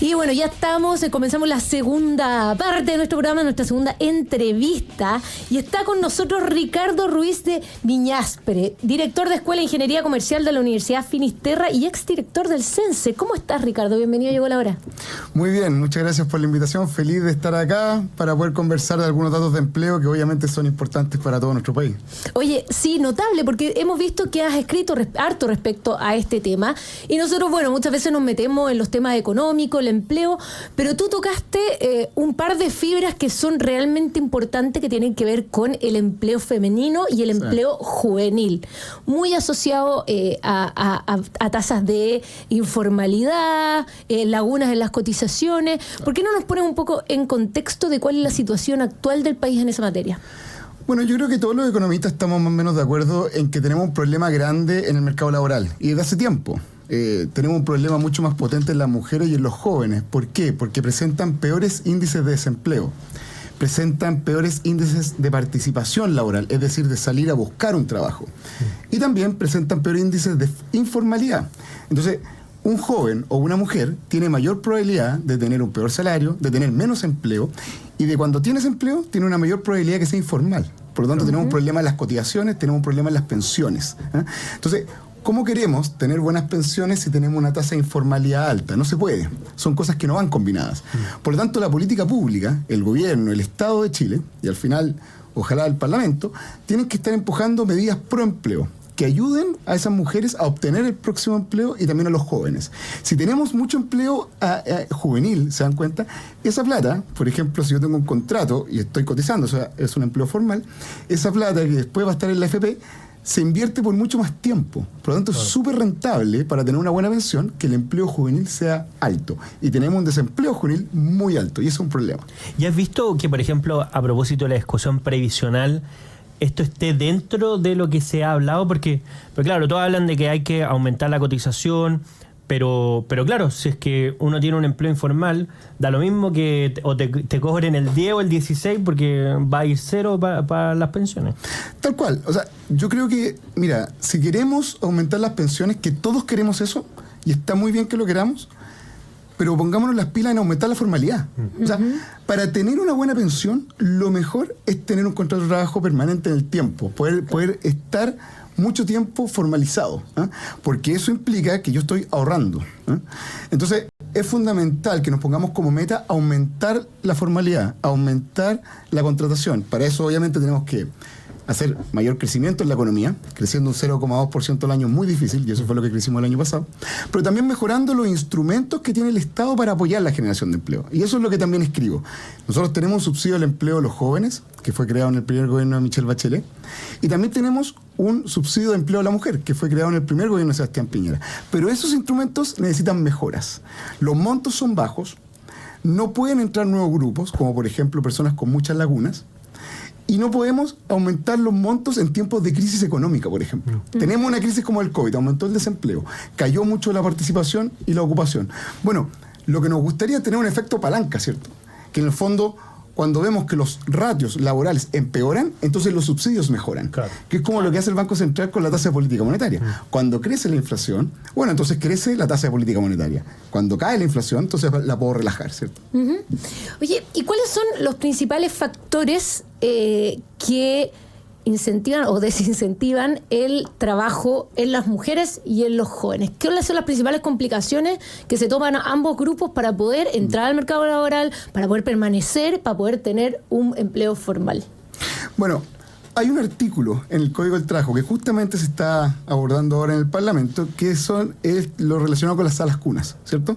Y bueno, ya estamos, comenzamos la segunda parte de nuestro programa, nuestra segunda entrevista. Y está con nosotros Ricardo Ruiz de Viñaspre, director de Escuela de Ingeniería Comercial de la Universidad Finisterra y exdirector del CENSE. ¿Cómo estás, Ricardo? Bienvenido, llegó la hora. Muy bien, muchas gracias por la invitación. Feliz de estar acá para poder conversar de algunos datos de empleo que obviamente son importantes para todo nuestro país. Oye, sí, notable, porque hemos visto que has escrito harto respecto a este tema. Y nosotros, bueno, muchas veces nos metemos en los temas económicos, el empleo, pero tú tocaste un par de fibras que son realmente importantes, que tienen que ver con el empleo femenino y el empleo juvenil, muy asociado a tasas de informalidad, lagunas en las cotizaciones. ¿Por qué no nos pones un poco en contexto de cuál es la situación actual del país en esa materia? Bueno, yo creo que todos los economistas estamos más o menos de acuerdo en que tenemos un problema grande en el mercado laboral, y desde hace tiempo. Tenemos un problema mucho más potente en las mujeres y en los jóvenes. ¿Por qué? Porque presentan peores índices de desempleo, presentan peores índices de participación laboral, es decir, de salir a buscar un trabajo. Y también presentan peores índices de informalidad. Entonces, un joven o una mujer tiene mayor probabilidad de tener un peor salario, de tener menos empleo, y de cuando tienes empleo, tiene una mayor probabilidad que sea informal. Por lo tanto, tenemos un problema en las cotizaciones, tenemos un problema en las pensiones. Entonces, ¿cómo queremos tener buenas pensiones si tenemos una tasa de informalidad alta? No se puede. Son cosas que no van combinadas. Por lo tanto, la política pública, el gobierno, el Estado de Chile, y al final, ojalá el Parlamento, tienen que estar empujando medidas pro empleo, que ayuden a esas mujeres a obtener el próximo empleo y también a los jóvenes. Si tenemos mucho empleo juvenil, ¿se dan cuenta? Esa plata, por ejemplo, si yo tengo un contrato y estoy cotizando, o sea, es un empleo formal, esa plata que después va a estar en la AFP, se invierte por mucho más tiempo. Por lo tanto, es súper rentable para tener una buena pensión que el empleo juvenil sea alto. Y tenemos un desempleo juvenil muy alto, y eso es un problema. ¿Y has visto que, por ejemplo, a propósito de la discusión previsional, esto esté dentro de lo que se ha hablado? Porque claro, todos hablan de que hay que aumentar la cotización, pero claro, si es que uno tiene un empleo informal, da lo mismo que o te cobren el 10 o el 16 porque va a ir cero para las pensiones. Tal cual. O sea, yo creo que, mira, si queremos aumentar las pensiones, que todos queremos eso, y está muy bien que lo queramos, pero pongámonos las pilas en aumentar la formalidad. O sea, para tener una buena pensión, lo mejor es tener un contrato de trabajo permanente en el tiempo, poder estar mucho tiempo formalizado, porque eso implica que yo estoy ahorrando. Entonces, es fundamental que nos pongamos como meta aumentar la formalidad, aumentar la contratación. Para eso, obviamente, tenemos que hacer mayor crecimiento en la economía, creciendo un 0,2% al año muy difícil, y eso fue lo que crecimos el año pasado, pero también mejorando los instrumentos que tiene el Estado para apoyar la generación de empleo. Y eso es lo que también escribo. Nosotros tenemos un subsidio al empleo de los jóvenes, que fue creado en el primer gobierno de Michelle Bachelet, y también tenemos un subsidio de empleo a la mujer, que fue creado en el primer gobierno de Sebastián Piñera. Pero esos instrumentos necesitan mejoras. Los montos son bajos, no pueden entrar nuevos grupos, como por ejemplo personas con muchas lagunas, y no podemos aumentar los montos en tiempos de crisis económica, por ejemplo. Tenemos una crisis como el COVID, aumentó el desempleo, cayó mucho la participación y la ocupación. Bueno, lo que nos gustaría es tener un efecto palanca, ¿cierto? Que en el fondo, cuando vemos que los ratios laborales empeoran, entonces los subsidios mejoran. Claro. Que es como lo que hace el Banco Central con la tasa de política monetaria. Cuando crece la inflación, bueno, entonces crece la tasa de política monetaria. Cuando cae la inflación, entonces la puedo relajar, ¿cierto? Oye, ¿y cuáles son los principales factores que incentivan o desincentivan el trabajo en las mujeres y en los jóvenes? ¿Qué son las principales complicaciones que se toman a ambos grupos para poder entrar al mercado laboral, para poder permanecer, para poder tener un empleo formal? Bueno, hay un artículo en el Código del Trabajo que justamente se está abordando ahora en el Parlamento, que es lo relacionado con las salas cunas, ¿cierto?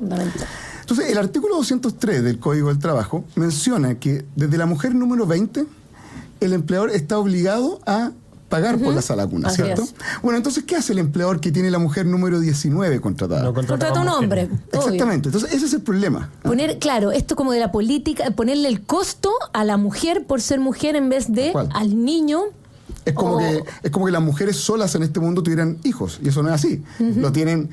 Entonces, el artículo 203 del Código del Trabajo menciona que desde la mujer número 20, el empleador está obligado a pagar por la sala cuna, ¿cierto? Bueno, entonces, ¿qué hace el empleador que tiene la mujer número 19 contratada? No contrata a un hombre. Exactamente. Entonces, ese es el problema. Claro, esto como de la política, ponerle el costo a la mujer por ser mujer en vez de al niño. Es como que las mujeres solas en este mundo tuvieran hijos, y eso no es así. Lo tienen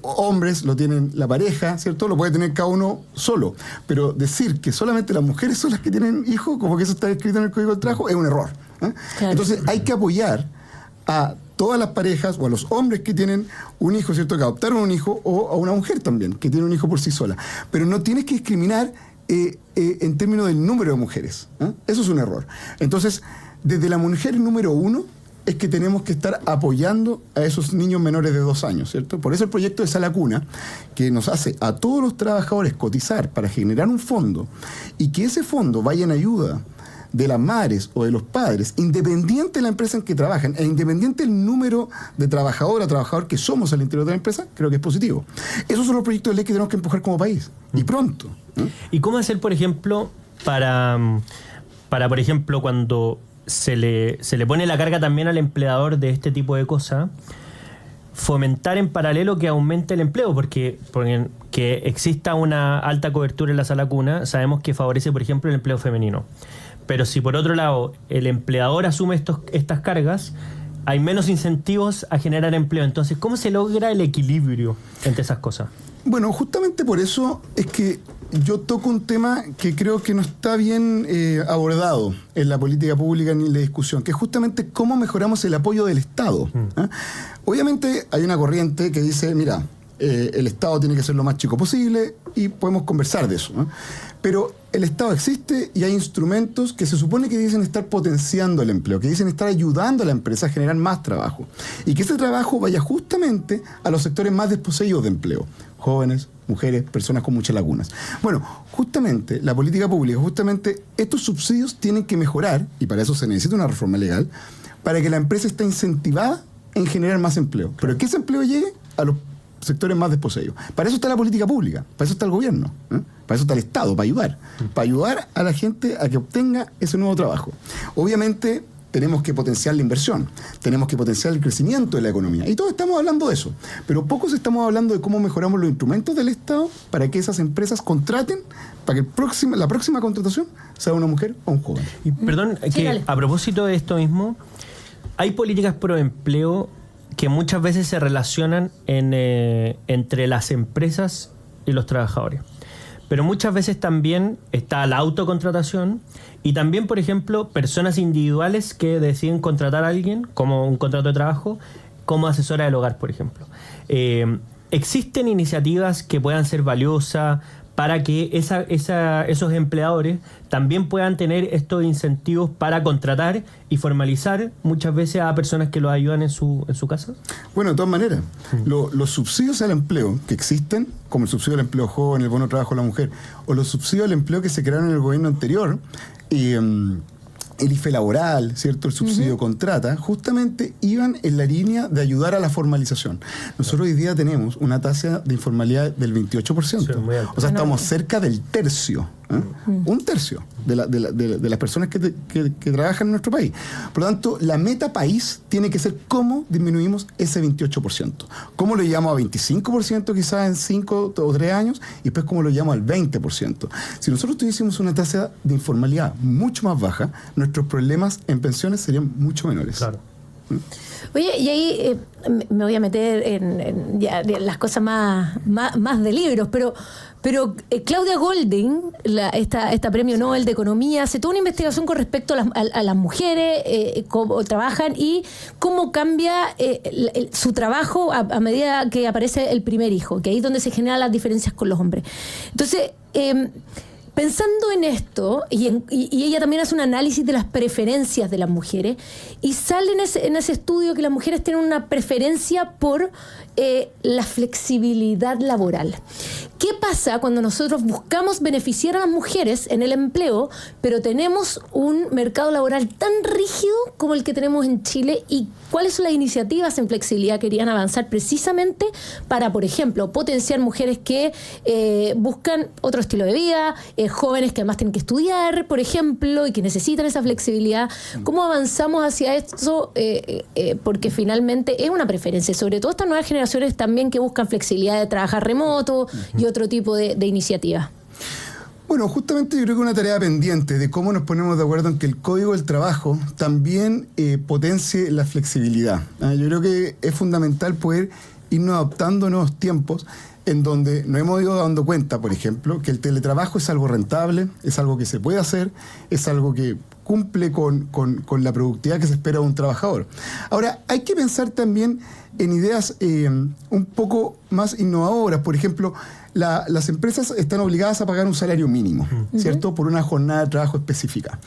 hombres, lo tienen la pareja, ¿cierto? Lo puede tener cada uno solo. Pero decir que solamente las mujeres son las que tienen hijos, como que eso está escrito en el Código del Trabajo, es un error. Claro. Entonces hay que apoyar a todas las parejas o a los hombres que tienen un hijo, ¿cierto?, que adoptaron un hijo, o a una mujer también, que tiene un hijo por sí sola. Pero no tienes que discriminar en términos del número de mujeres. Eso es un error. Entonces, desde la mujer número 1 es que tenemos que estar apoyando a esos niños menores de 2 años, ¿cierto? Por eso el proyecto de Sala Cuna, que nos hace a todos los trabajadores cotizar para generar un fondo y que ese fondo vaya en ayuda de las madres o de los padres, independiente de la empresa en que trabajan e independiente del número de trabajador que somos al interior de la empresa, creo que es positivo. Esos son los proyectos de ley que tenemos que empujar como país, y pronto. ¿Y cómo hacer, por ejemplo, para por ejemplo, cuando se le pone la carga también al empleador de este tipo de cosas, fomentar en paralelo que aumente el empleo? Porque que exista una alta cobertura en la Sala Cuna, sabemos que favorece, por ejemplo, el empleo femenino. Pero si por otro lado el empleador asume estas cargas, hay menos incentivos a generar empleo. Entonces, ¿cómo se logra el equilibrio entre esas cosas? Bueno, justamente por eso es que yo toco un tema que creo que no está bien abordado en la política pública ni en la discusión, que es justamente cómo mejoramos el apoyo del Estado. Obviamente hay una corriente que dice, mira, el Estado tiene que ser lo más chico posible, y podemos conversar de eso, pero el Estado existe y hay instrumentos que se supone que dicen estar potenciando el empleo, que dicen estar ayudando a la empresa a generar más trabajo, y que ese trabajo vaya justamente a los sectores más desposeídos de empleo: jóvenes, mujeres, personas con muchas lagunas. Bueno, justamente la política pública, justamente estos subsidios tienen que mejorar, y para eso se necesita una reforma legal, para que la empresa esté incentivada en generar más empleo, pero que ese empleo llegue a los sectores más desposeídos. Para eso está la política pública, para eso está el gobierno, para eso está el Estado, para ayudar a la gente a que obtenga ese nuevo trabajo. Obviamente tenemos que potenciar la inversión, tenemos que potenciar el crecimiento de la economía, y todos estamos hablando de eso, pero pocos estamos hablando de cómo mejoramos los instrumentos del Estado para que esas empresas contraten, para que la próxima contratación sea una mujer o un joven. Y perdón, que a propósito de esto mismo, hay políticas pro empleo que muchas veces se relacionan entre las empresas y los trabajadores. Pero muchas veces también está la autocontratación, y también, por ejemplo, personas individuales que deciden contratar a alguien como un contrato de trabajo, como asesora del hogar, por ejemplo. ¿Existen iniciativas que puedan ser valiosas para que esos empleadores también puedan tener estos incentivos para contratar y formalizar muchas veces a personas que los ayudan en su casa? Bueno, de todas maneras, los subsidios al empleo que existen, como el subsidio al empleo joven, el bono de trabajo a la mujer, o los subsidios al empleo que se crearon en el gobierno anterior, el IFE laboral, ¿cierto?, el subsidio contrata, justamente iban en la línea de ayudar a la formalización. Nosotros hoy día tenemos una tasa de informalidad del 28%. Sí, o sea, estamos cerca del tercio. Un tercio de las personas que trabajan en nuestro país. Por lo tanto, la meta país tiene que ser cómo disminuimos ese 28%. ¿Cómo lo llevamos a 25% quizás en 5 o 3 años? Y después cómo lo llevamos al 20%. Si nosotros tuviésemos una tasa de informalidad mucho más baja, nuestros problemas en pensiones serían mucho menores. Claro. Oye, y ahí me voy a meter en las cosas más de libros, pero Claudia Goldin, esta premio Nobel de Economía, hace toda una investigación con respecto a las mujeres, cómo trabajan y cómo cambia su trabajo a medida que aparece el primer hijo, que ahí es donde se generan las diferencias con los hombres. Entonces, pensando en esto, y ella también hace un análisis de las preferencias de las mujeres, y sale en ese estudio que las mujeres tienen una preferencia por la flexibilidad laboral. ¿Qué pasa cuando nosotros buscamos beneficiar a las mujeres en el empleo, pero tenemos un mercado laboral tan rígido como el que tenemos en Chile? ¿Y cuáles son las iniciativas en flexibilidad que querían avanzar precisamente para, por ejemplo, potenciar mujeres que buscan otro estilo de vida, jóvenes que además tienen que estudiar, por ejemplo, y que necesitan esa flexibilidad? ¿Cómo avanzamos hacia esto? Porque finalmente es una preferencia, sobre todo estas nuevas generaciones también que buscan flexibilidad de trabajar remoto y otro tipo de iniciativas. Bueno, justamente yo creo que una tarea pendiente de cómo nos ponemos de acuerdo en que el Código del Trabajo también potencie la flexibilidad. Yo creo que es fundamental poder irnos adaptando a nuevos tiempos en donde nos hemos ido dando cuenta, por ejemplo, que el teletrabajo es algo rentable, es algo que se puede hacer, es algo que cumple con la productividad que se espera de un trabajador. Ahora, hay que pensar también en ideas un poco más innovadoras. Por ejemplo, las empresas están obligadas a pagar un salario mínimo, ¿cierto? Por una jornada de trabajo específica,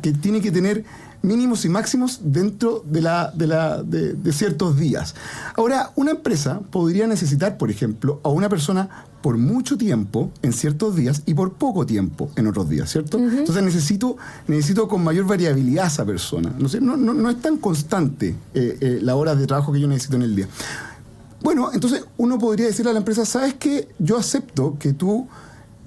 que tiene que tener mínimos y máximos dentro de ciertos días. Ahora, una empresa podría necesitar, por ejemplo, a una persona por mucho tiempo en ciertos días y por poco tiempo en otros días, ¿cierto? Entonces necesito con mayor variabilidad a esa persona. No es tan constante la hora de trabajo que yo necesito en el día. Bueno, entonces uno podría decirle a la empresa, ¿sabes qué? Yo acepto que tú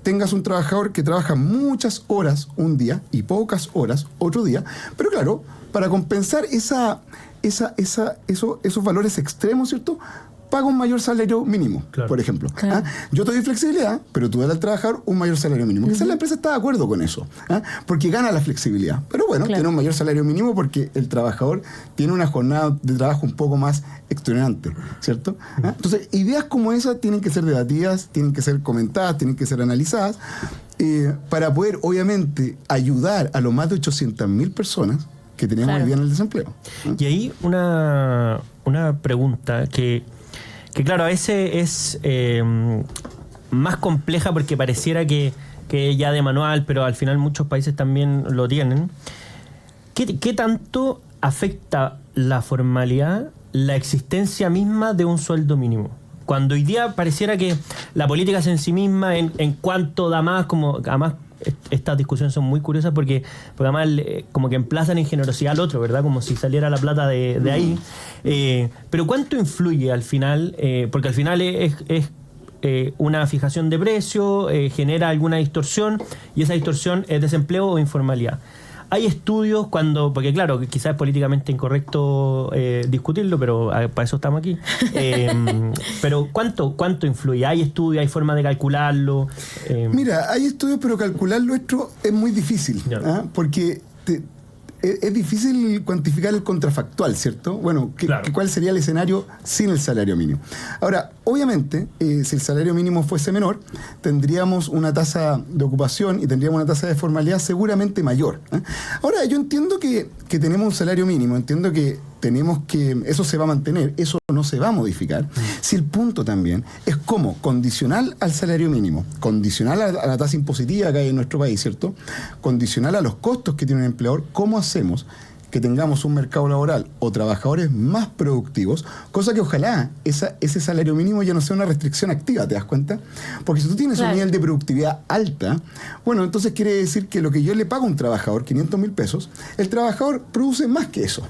tengas un trabajador que trabaja muchas horas un día y pocas horas otro día, pero claro, para compensar esos valores extremos, ¿cierto?, paga un mayor salario mínimo, por ejemplo. Claro. Yo te doy flexibilidad, pero tú das al trabajador un mayor salario mínimo. Quizás la empresa está de acuerdo con eso, porque gana la flexibilidad. Pero bueno, tiene un mayor salario mínimo porque el trabajador tiene una jornada de trabajo un poco más extenuante, ¿cierto? Entonces, ideas como esas tienen que ser debatidas, tienen que ser comentadas, tienen que ser analizadas, para poder, obviamente, ayudar a los más de 800.000 personas que tenemos hoy día en el desempleo. Y ahí una pregunta que claro, a veces es más compleja porque pareciera que ya de manual, pero al final muchos países también lo tienen. ¿Qué tanto afecta la formalidad la existencia misma de un sueldo mínimo? Cuando hoy día pareciera que la política es en sí misma, en cuanto da más, como además estas discusiones son muy curiosas porque además como que emplazan en generosidad al otro, ¿verdad? Como si saliera la plata de ahí. Pero ¿cuánto influye al final? Porque al final es una fijación de precio, genera alguna distorsión, y esa distorsión es desempleo o informalidad. Hay estudios porque claro, quizás es políticamente incorrecto discutirlo, pero para eso estamos aquí. Pero ¿cuánto influye? ¿Hay estudios? ¿Hay forma de calcularlo? Mira, hay estudios, pero calcularlo esto es muy difícil, porque es difícil cuantificar el contrafactual, ¿cierto? Bueno, ¿cuál sería el escenario sin el salario mínimo? Ahora, obviamente, si el salario mínimo fuese menor, tendríamos una tasa de ocupación y tendríamos una tasa de formalidad seguramente mayor. Ahora, yo entiendo que tenemos un salario mínimo, entiendo que eso se va a mantener, eso no se va a modificar. Si el punto también es como condicional al salario mínimo, condicional a la tasa impositiva que hay en nuestro país, ¿cierto? Condicional a los costos que tiene un empleador, ¿cómo hacemos que tengamos un mercado laboral o trabajadores más productivos? Cosa que ojalá ese salario mínimo ya no sea una restricción activa, ¿te das cuenta? Porque si tú tienes un nivel de productividad alta, bueno, entonces quiere decir que lo que yo le pago a un trabajador, 500.000 pesos, el trabajador produce más que eso.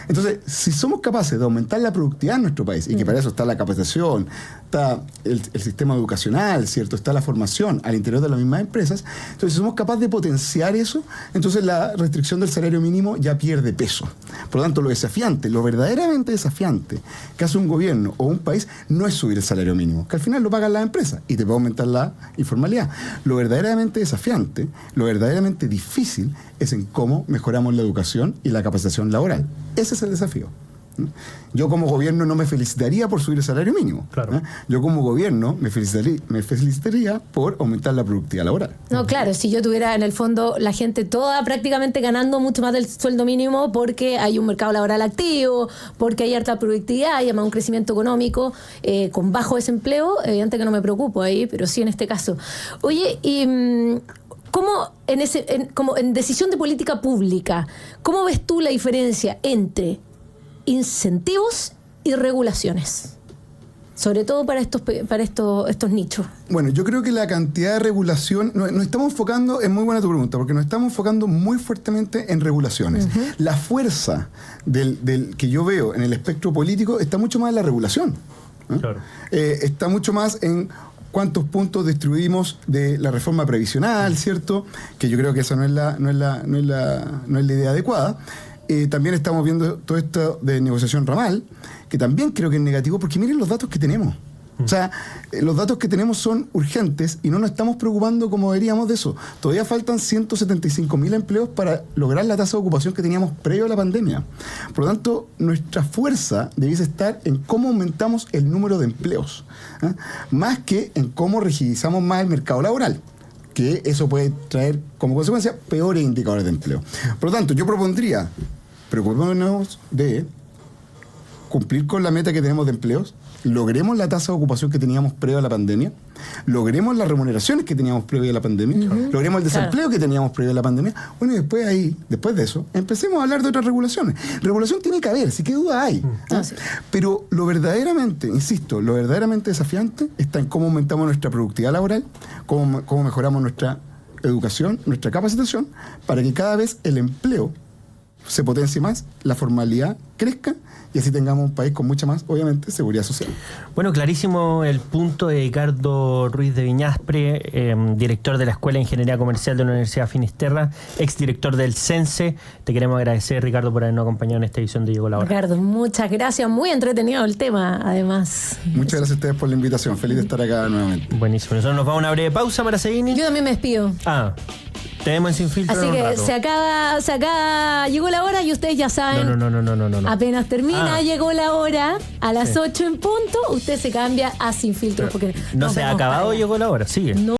Entonces, si somos capaces de aumentar la productividad en nuestro país, y que para eso está la capacitación, está el sistema educacional, ¿cierto? Está la formación al interior de las mismas empresas, entonces si somos capaces de potenciar eso, entonces la restricción del salario mínimo ya pierde peso. Por lo tanto, lo verdaderamente desafiante que hace un gobierno o un país no es subir el salario mínimo, que al final lo pagan las empresas y te va a aumentar la informalidad. Lo verdaderamente desafiante, lo verdaderamente difícil es en cómo mejoramos la educación y la capacitación laboral. Ese es el desafío. Yo como gobierno no me felicitaría por subir el salario mínimo. Claro. Yo como gobierno me felicitaría por aumentar la productividad laboral. No, claro, si yo tuviera en el fondo la gente toda prácticamente ganando mucho más del sueldo mínimo porque hay un mercado laboral activo, porque hay harta productividad, hay además un crecimiento económico con bajo desempleo, evidente que no me preocupo ahí, pero sí en este caso. Oye, y ¿cómo como en decisión de política pública, cómo ves tú la diferencia entre incentivos y regulaciones? Sobre todo para estos nichos. Bueno, yo creo que la cantidad de regulación, nos estamos enfocando, es muy buena tu pregunta, porque nos estamos enfocando muy fuertemente en regulaciones. La fuerza del que yo veo en el espectro político está mucho más en la regulación. Claro. Está mucho más en cuántos puntos distribuimos de la reforma previsional, ¿cierto? Que yo creo que esa no es la idea adecuada. También estamos viendo todo esto de negociación ramal, que también creo que es negativo, porque miren los datos que tenemos. O sea, los datos que tenemos son urgentes y no nos estamos preocupando como deberíamos de eso. Todavía faltan 175.000 empleos para lograr la tasa de ocupación que teníamos previo a la pandemia. Por lo tanto, nuestra fuerza debiese estar en cómo aumentamos el número de empleos, más que en cómo rigidizamos más el mercado laboral, que eso puede traer como consecuencia peores indicadores de empleo. Por lo tanto, yo propondría, preocupémonos de cumplir con la meta que tenemos de empleos, logremos la tasa de ocupación que teníamos previo a la pandemia, logremos las remuneraciones que teníamos previo a la pandemia, logremos el desempleo que teníamos previo a la pandemia. Bueno, y después de eso, empecemos a hablar de otras regulaciones. Regulación tiene que haber, si qué duda hay. Sí. Pero lo verdaderamente, insisto, lo verdaderamente desafiante está en cómo aumentamos nuestra productividad laboral, cómo mejoramos nuestra educación, nuestra capacitación, para que cada vez el empleo se potencie más, la formalidad crezca y así tengamos un país con mucha más, obviamente, seguridad social. Bueno, clarísimo el punto de Ricardo Ruiz de Viñaspre, director de la Escuela de Ingeniería Comercial de la Universidad Finisterra, exdirector del CENSE. Te queremos agradecer, Ricardo, por habernos acompañado en esta edición de Llegó la Hora. Ricardo, muchas gracias. Muy entretenido el tema, además. Muchas gracias a ustedes por la invitación. Feliz de estar acá nuevamente. Buenísimo. Nosotros nos vamos a una breve pausa para seguir. Yo también me despido. Te vemos en Sin Filtro. Así en un que rato. se acaba, llegó la hora y ustedes ya saben. No. Apenas termina, llegó la hora, a las 8 en punto, usted se cambia a Sin Filtro. Porque No nos se ha vemos acabado, para allá. llegó la hora. Sigue. No